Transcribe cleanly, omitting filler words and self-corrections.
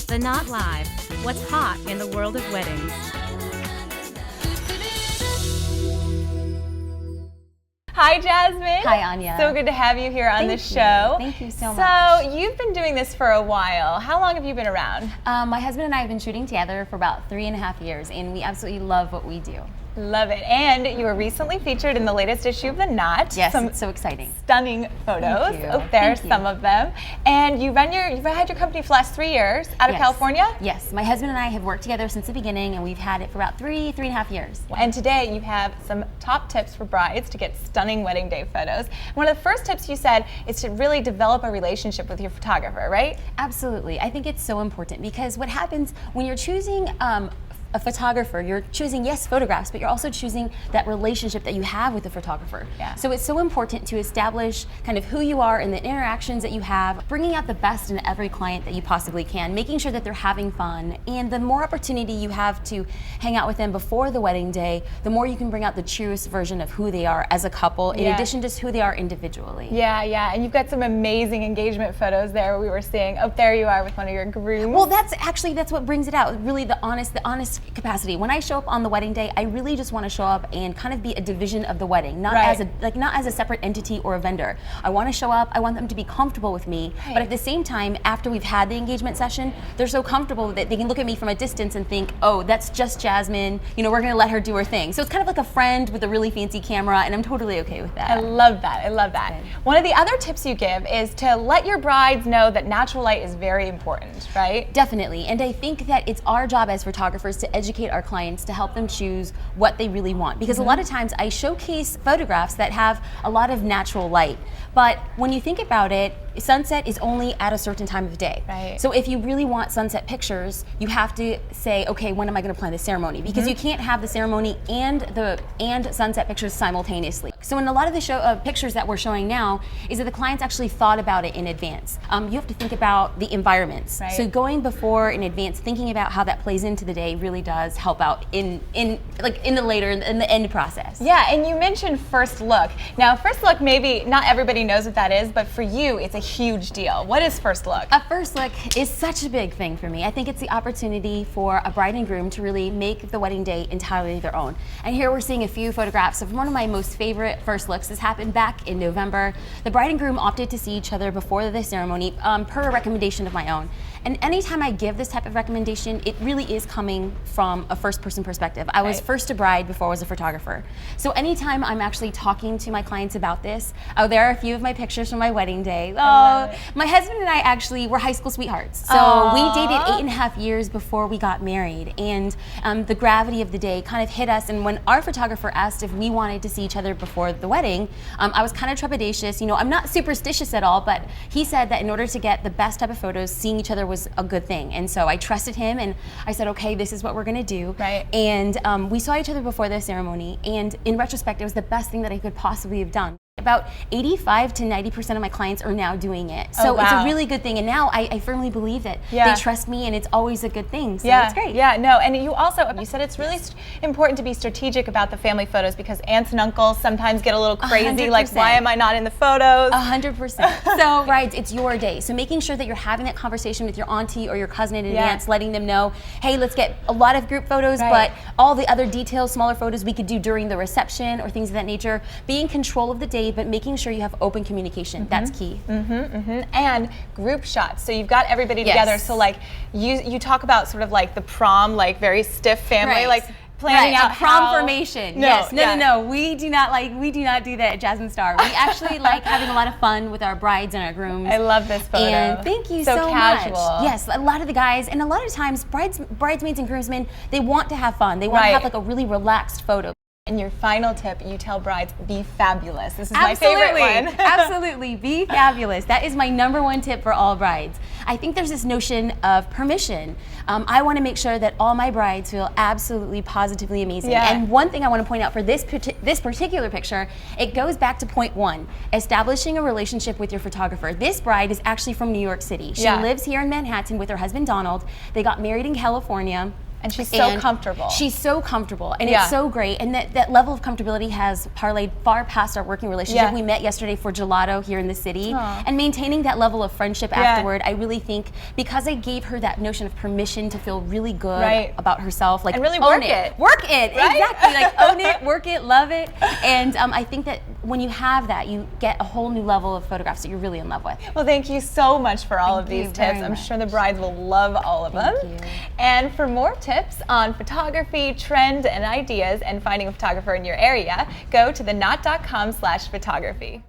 The Knot Live. What's hot in the world of weddings? Hi, Jasmine. Hi, Anya. So good to have you here on the show. Thank you so much. So you've been doing this for a while. How long have you been around? My husband and I have been shooting together for about 3.5 years, and we absolutely love what we do. Love it. And you were recently featured in the latest issue of The Knot. Yes, it's so exciting. Stunning photos. Thank you. Oh, there's Thank you. some of them. And you've had your company for the last 3 years out of California? Yes, my husband and I have worked together since the beginning, and we've had it for about 3.5 years. And today you have some top tips for brides to get stunning wedding day photos. One of the first tips you said is to really develop a relationship with your photographer, right? Absolutely. I think it's so important because what happens when you're choosing a photographer, you're choosing, yes, photographs, but you're also choosing that relationship that you have with the photographer. Yeah. So it's so important to establish kind of who you are and the interactions that you have, bringing out the best in every client that you possibly can, making sure that they're having fun. And the more opportunity you have to hang out with them before the wedding day, the more you can bring out the truest version of who they are as a couple, in addition to who they are individually. Yeah, and you've got some amazing engagement photos there we were seeing. Oh, there you are with one of your grooms. Well, that's what brings it out, really the honest capacity. When I show up on the wedding day, I really just want to show up and kind of be a division of the wedding, not as a separate entity or a vendor. I want to show up, I want them to be comfortable with me, but at the same time, after we've had the engagement session, they're so comfortable that they can look at me from a distance and think, oh, that's just Jasmine, we're going to let her do her thing. So it's kind of like a friend with a really fancy camera, and I'm totally okay with that. I love that. One of the other tips you give is to let your brides know that natural light is very important, right? Definitely, and I think that it's our job as photographers to educate our clients to help them choose what they really want, because a lot of times I showcase photographs that have a lot of natural light, but when you think about it, sunset is only at a certain time of day. Right. So if you really want sunset pictures, you have to say, okay, when am I going to plan the ceremony? Because you can't have the ceremony and sunset pictures simultaneously. So in a lot of the pictures that we're showing now is that the clients actually thought about it in advance. You have to think about the environments. Right. So going before in advance, thinking about how that plays into the day really does help out in the end process. Yeah, and you mentioned first look. Now, first look, maybe not everybody knows what that is, but for you, it's a huge deal. What is first look? A first look is such a big thing for me. I think it's the opportunity for a bride and groom to really make the wedding day entirely their own. And here we're seeing a few photographs of one of my most favorite first looks. This happened back in November. The bride and groom opted to see each other before the ceremony per a recommendation of my own. And anytime I give this type of recommendation, it really is coming from a first-person perspective. I was first a bride before I was a photographer. So anytime I'm actually talking to my clients about this, there are a few of my pictures from my wedding day. Oh, my husband and I actually were high school sweethearts. So we dated 8.5 years before we got married. And the gravity of the day kind of hit us. And when our photographer asked if we wanted to see each other before the wedding, I was kind of trepidatious. I'm not superstitious at all, but he said that in order to get the best type of photos, seeing each other was a good thing. And so I trusted him, and I said, okay, this is what we're going to do. Right. And we saw each other before the ceremony, and in retrospect, it was the best thing that I could possibly have done. About 85 to 90% of my clients are now doing it. So it's a really good thing. And now I firmly believe that they trust me, and it's always a good thing. So it's great. Yeah, no, and you said it's really important to be strategic about the family photos because aunts and uncles sometimes get a little crazy, 100%. like, why am I not in the photos? 100%. So, right, it's your day. So making sure that you're having that conversation with your auntie or your cousin in advance, letting them know, hey, let's get a lot of group photos, but all the other details, smaller photos we could do during the reception or things of that nature. Be in control of the day, but making sure you have open communication. That's key. And group shots. So you've got everybody together. So like you talk about sort of like the prom, like very stiff family, like planning out prom formation. No. We do not do that at Jasmine Star. We actually like having a lot of fun with our brides and our grooms. I love this photo. And thank you so casual. much. Yes, a lot of the guys, and a lot of times bridesmaids and groomsmen, they want to have fun. They want to have like a really relaxed photo. And your final tip, you tell brides, be fabulous. This is my favorite one. Absolutely, be fabulous. That is my #1 tip for all brides. I think there's this notion of permission. I want to make sure that all my brides feel absolutely, positively amazing. And one thing I want to point out for this particular picture, it goes back to point 1, establishing a relationship with your photographer. This bride is actually from New York City. She lives here in Manhattan with her husband, Donald. They got married in California. And she's so comfortable. She's so comfortable, and Yeah. it's so great. And that level of comfortability has parlayed far past our working relationship. Yeah. We met yesterday for gelato here in the city, Aw. and maintaining that level of friendship Yeah. afterward, I really think, because I gave her that notion of permission to feel really good Right. about herself, like And really own work it. Work it, Right? exactly. Like own it, work it, love it. And I think that when you have that, you get a whole new level of photographs that you're really in love with. Well, thank you so much for all of Thank you these tips. very I'm much. sure the brides will love all of them. Thank you. And for more tips on photography, trend, and ideas, and finding a photographer in your area, go to theknotau.com/photography.